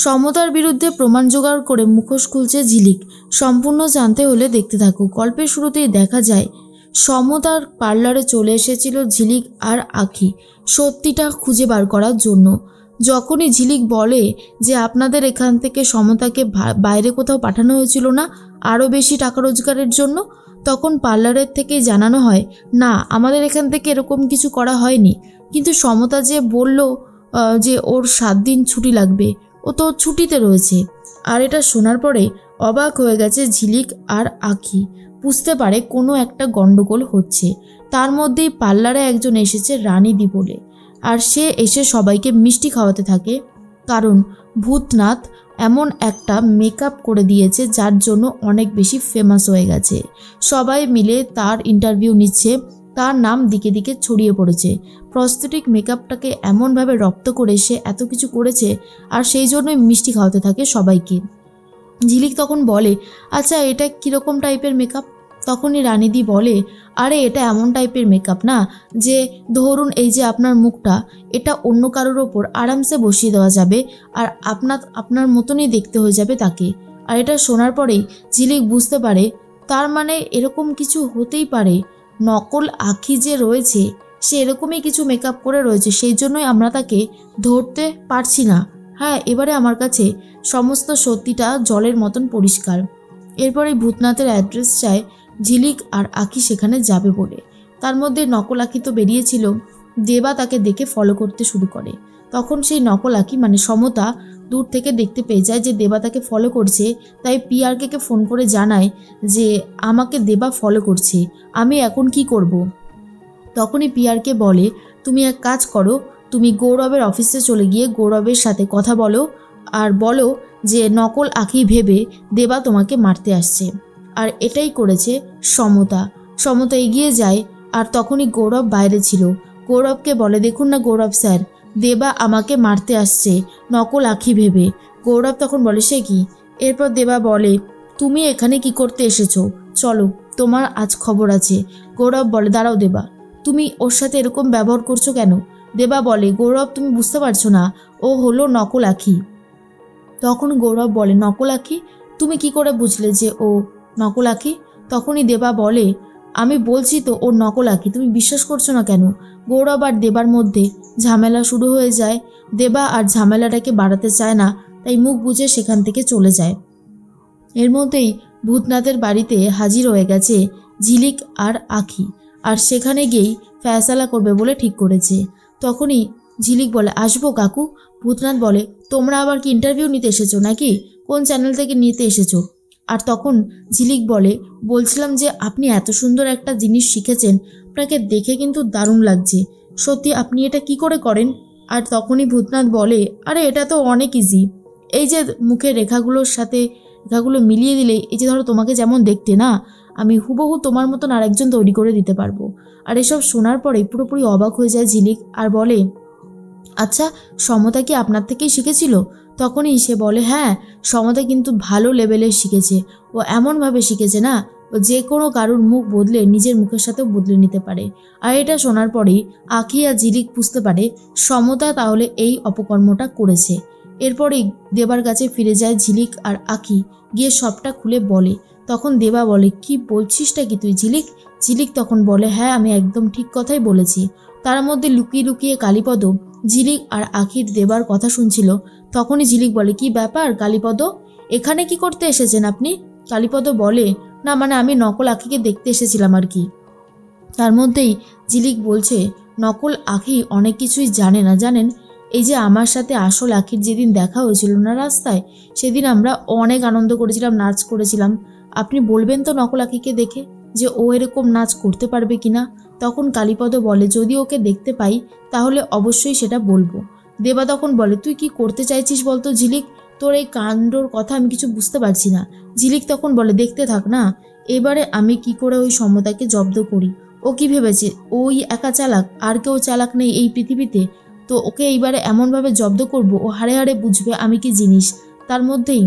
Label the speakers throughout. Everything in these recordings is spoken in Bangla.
Speaker 1: সমতার বিরুদ্ধে প্রমাণ জোগাড় করে মুখোশ খুলছে ঝিলিক। সম্পূর্ণ জানতে হলে দেখতে থাকো। গল্পের শুরুতেই দেখা যায় সমতার পার্লারে চলে এসেছিল ঝিলিক আর আঁখি সত্যিটা খুঁজে বার করার জন্য। যখনই ঝিলিক বলে যে আপনাদের এখান থেকে সমতাকে বাইরে কোথাও পাঠানো হয়েছিল না আরও বেশি টাকা রোজগারের জন্য, তখন পার্লারের থেকেই জানানো হয় না, আমাদের এখান থেকে এরকম কিছু করা হয়নি। কিন্তু সমতা যে বলল যে ওর 7 দিন ছুটি লাগবে, ও তো ছুটিতে রয়েছে। আর এটা শোনার পরে অবাক হয়ে গেছে ঝিলিক আর আঁখি। বুঝতে পারে কোনো একটা গন্ডগোল হচ্ছে। তার মধ্যেই পার্লারে একজন এসেছে রানীদি বলে, আর সে এসে সবাইকে মিষ্টি খাওয়াতে থাকে। কারণ ভূতনাথ এমন একটা মেকআপ করে দিয়েছে যার জন্য অনেক বেশি ফেমাস হয়ে গেছে। সবাই মিলে তার ইন্টারভিউ নিচ্ছে, তার নাম দিকে দিকে ছড়িয়ে পড়েছে। প্রস্থেটিক মেকআপটাকে এমনভাবে রপ্ত করে সে এত কিছু করেছে, আর সেই জন্যই মিষ্টি খাওয়াতে থাকে সবাইকে। ঝিলিক তখন বলে, আচ্ছা এটা কীরকম টাইপের মেকআপ? তখনই রানীদি বলে, আরে এটা এমন টাইপের মেকআপ না যে ধরুন এই যে আপনার মুখটা, এটা অন্য কারোর ওপর আরামসে বসিয়ে দেওয়া যাবে আর আপনার মতনই দেখতে হয়ে যাবে তাকে। আর এটা শোনার পরেই ঝিলিক বুঝতে পারে তার মানে এরকম কিছু হতেই পারে, নকল আঁখি যে রয়েছে সে এরকমই কিছু মেকআপ করে রয়েছে, সেই জন্যই আমরা তাকে ধরতে পারছি না। হ্যাঁ, এবারে আমার কাছে সমস্ত সত্যিটা জলের মতন পরিষ্কার। এরপরে ভূতনাথের অ্যাড্রেস চায় ঝিলিক আর আঁখি সেখানে যাবে বলে। তার মধ্যে নকল আঁখি তো বেরিয়েছিল, দেবা তাকে দেখে ফলো করতে শুরু করে। তখন সেই নকল আঁখি মানে সমতা দূর থেকে দেখতে পেয়ে যায় যে দেবা তাকে ফলো করছে, তাই পিআরকে ফোন করে জানায় যে আমাকে দেবা ফলো করছে, আমি এখন কি করব। তখনই পিআরকে বলে, তুমি এক কাজ করো, তুমি গৌরবের অফিসে চলে গিয়ে গৌরবের সাথে কথা বলো আর বলো যে নকল আঁখি ভেবে দেবা তোমাকে মারতে আসছে। আর এটাই করেছে সমতা। সমতা এগিয়ে যায়, আর তখনই গৌরব বাইরে ছিল। গৌরবকে বলে, দেখুন না গৌরব স্যার, দেবা আমাকে মারতে আসছে নকল আঁখি ভেবে। গৌরব তখন বলে, সে কি? এরপর দেবা বলে, তুমি এখানে কি করতে এসেছো? চলো, তোমার আজ খবর আছে। গৌরব বলে, দাঁড়াও দেবা, তুমি ওর সাথে এরকম ব্যবহার করছো কেন? দেবা বলে, গৌরব তুমি বুঝতে পারছো না, ও হলো নকল আঁখি। তখন গৌরব বলে, নকল আঁখি? তুমি কি করে বুঝলে যে ও নকল আঁখি? তখনই দেবা বলে, আমি বলছি তো ও নকল আঁখি, তুমি বিশ্বাস করছো না কেন? গৌরব আর দেবার মধ্যে ঝামেলা শুরু হয়ে যায়। দেবা আর ঝামেলাটাকে বাড়াতে চায় না, তাই মুখ বুজে সেখান থেকে চলে যায়। এর মধ্যেই ভূতনাথের বাড়িতে হাজির হয়ে গেছে ঝিলিক আর আঁখি, আর সেখানে গিয়েই ফয়সালা করবে বলে ঠিক করেছে। তখনই ঝিলিক বলে, আসবো কাকু? ভূতনাথ বলে, তোমরা আবার কি ইন্টারভিউ নিতে এসেছো নাকি? কোন চ্যানেল থেকে নিতে এসেছো? আর তখন ঝিলিক বলে, বলছিলাম যে আপনি এত সুন্দর একটা জিনিস শিখেছেন, আপনাকে দেখে কিন্তু দারুণ লাগছে, সত্যি আপনি এটা কি করে করেন? আর তখনই ভূতনাথ বলে, আরে এটা তো অনেক ইজি, এই যে মুখের রেখাগুলোর সাথে রেখাগুলো মিলিয়ে দিলে, এই যে ধরো তোমাকে যেমন দেখতে না, আমি হুবহু তোমার মতন আরেকজন তৈরি করে দিতে পারবো। আর এসব শোনার পরে পুরোপুরি অবাক হয়ে যায় ঝিলিক, আর বলে, আচ্ছা সমতা কি আপনার থেকেই শিখেছিল? তখনই সে বলে, হ্যাঁ, সমতা কিন্তু ভালো লেভেলের শিখেছে, ও এমনভাবে শিখেছে না, ও যে কোনো কারুর মুখ বদলে নিজের মুখের সাথেও বদলে নিতে পারে। আর এটা শোনার পরেই আঁখি আর ঝিলিক বুঝতে পারে সমতা তাহলে এই অপকর্মটা করেছে। এরপরেই দেবার কাছে ফিরে যায় ঝিলিক আর আঁখি, গিয়ে সবটা খুলে বলে। তখন দেবা বলে, কি বলছিসটা কি তুই ঝিলিক? ঝিলিক তখন বলে, হ্যাঁ আমি একদম ঠিক কথাই বলেছি। তার মধ্যে লুকিয়ে লুকিয়ে কালীপদ ঝিলিক আর আঁখির দেবার কথা শুনছিল। তখনই ঝিলিক বলে, কি ব্যাপার কালীপদ, এখানে কি করতে এসেছেন আপনি? কালীপদ বলে, না মানে আমি নকল আঁখিকে দেখতে এসেছিলাম আর কি। তার মধ্যেই ঝিলিক বলছে, নকল আঁখি অনেক কিছুই জানে না জানেন, এই যে আমার সাথে আসল আঁখির যেদিন দেখা হয়েছিল না রাস্তায়, সেদিন আমরা অনেক আনন্দ করেছিলাম, নাচ করেছিলাম। আপনি বলবেন তো নকল আঁখিকে দেখে যে ও এরকম নাচ করতে পারবে কিনা? তখন কালীপদ বলে, যদি ওকে দেখতে পাই তাহলে অবশ্যই সেটা বলবো। দেবা তখন বলে, তুই কি করতে চাইছিস বলতো ঝিলিক, তোর এই কাণ্ডর কথা আমি কিছু বুঝতে পারছি না। ঝিলিক তখন বলে, দেখতে থাক না, এবারে আমি কি করে ওই সমতাকে জব্দ করি। ও কি ভেবেছে ওই একা চালাক, আর কেউ চালাক নেই এই পৃথিবীতে? তো ওকে এইবারে এমনভাবে জব্দ করব ও হাড়ে হাড়ে বুঝবে আমি কি জিনিস। তার মধ্যেই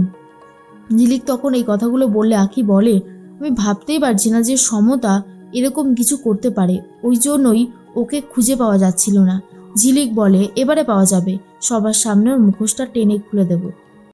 Speaker 1: ঝিলিক তখন এই কথাগুলো বললে আঁখি বলে, আমি ভাবতেই পারছি না যে সমতা এরকম কিছু করতে পারে, ওই জন্যই ওকে খুঁজে পাওয়া যাচ্ছিল না। ঝিলিক বলে, এবারে পাওয়া যাবে, সবার সামনে ওর মুখোশটা টেনে খুলে দেব।